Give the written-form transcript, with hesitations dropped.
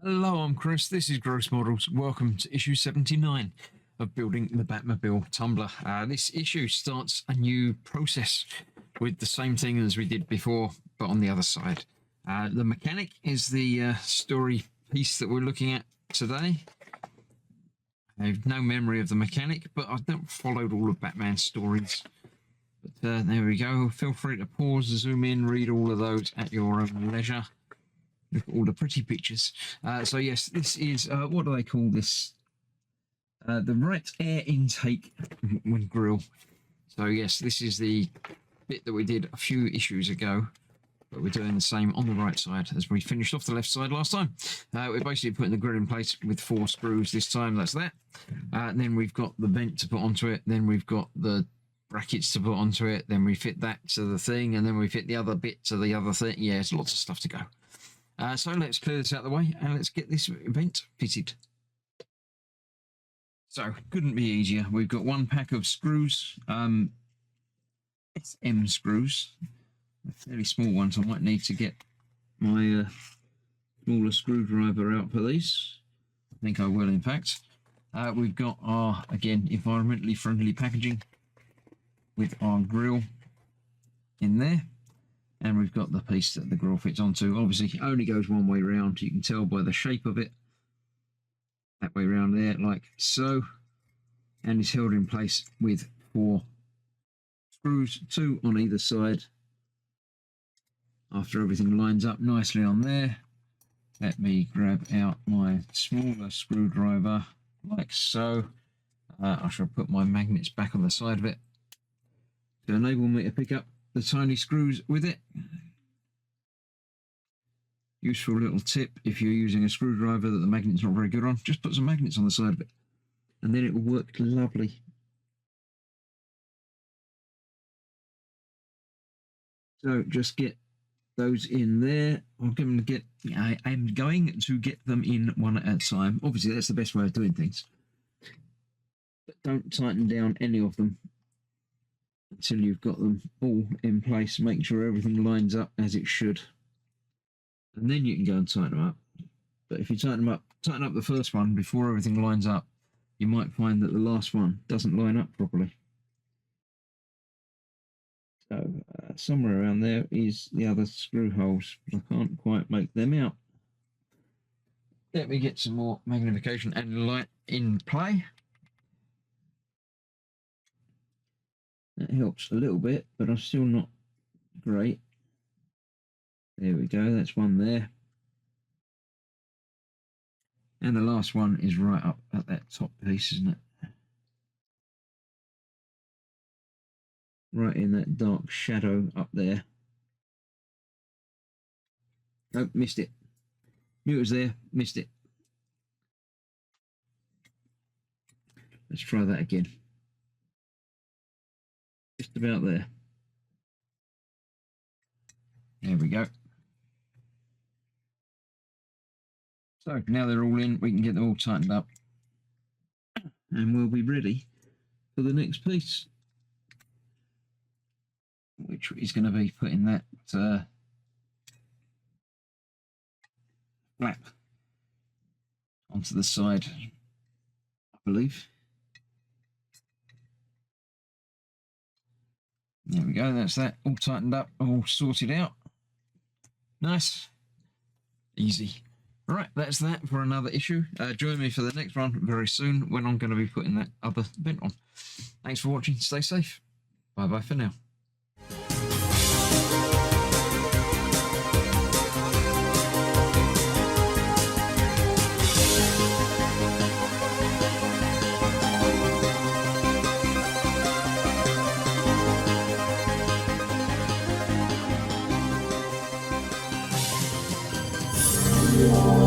Hello, I'm Chris. This is Gross Models. Welcome to issue 79 of building the Batmobile Tumbler. This issue starts a new process with the same thing as we did before, but on the other side. The mechanic is the story piece that we're looking at today. I have no memory of the mechanic, but I've not followed all of Batman's stories. But there we go. Feel free to pause, zoom in, read all of those at your own leisure. Look at all the pretty pictures. So yes, this is, what do they call this? The right air intake grill. So yes, this is the bit that we did a few issues ago, but we're doing the same on the right side as we finished off the left side last time. We're basically putting the grill in place with 4 screws this time. That's that. And then we've got the vent to put onto it. Then we've got the brackets to put onto it. Then we fit that to the thing, and then we fit the other bit to the other thing. Yeah, it's lots of stuff to go. So let's clear this out of the way and let's get this vent fitted. So, couldn't be easier. We've got 1 pack of screws, SM screws, fairly small ones. I might need to get my smaller screwdriver out for these. I think I will, in fact. We've got our, again, environmentally friendly packaging with our grill in there. And we've got the piece that the grill fits onto. Obviously, it only goes one way round. You can tell by the shape of it. That way round there, like so. And it's held in place with 4 screws, 2 on either side. After everything lines up nicely on there, let me grab out my smaller screwdriver, like so. I shall put my magnets back on the side of it to enable me to pick up the tiny screws with it. Useful little tip if you're using a screwdriver that the magnet's not very good on, just put some magnets on the side of it and then it will work lovely. So just get those in there. I'm going to get them in one at a time. Obviously that's the best way of doing things, but don't tighten down any of them until you've got them all in place. Make sure everything lines up as it should, and then you can go and tighten them up. But if you tighten up the first one before everything lines up, you might find that the last one doesn't line up properly. So somewhere around there is the other screw holes, but I can't quite make them out. Let me get some more magnification and light in play. That helps a little bit, but I'm still not great. There we go, that's one there. And the last one is right up at that top piece, isn't it? Right in that dark shadow up there. Oh, missed it. Knew it was there, missed it. Let's try that again. Just about there. There we go. So now they're all in, we can get them all tightened up and we'll be ready for the next piece, which is going to be putting that flap onto the side, I believe. There we go, that's that, all tightened up, all sorted out. Nice. Easy. Right, that's that for another issue. Join me for the next one very soon when I'm going to be putting that other vent on. Thanks for watching, stay safe. Bye-bye for now. Yeah.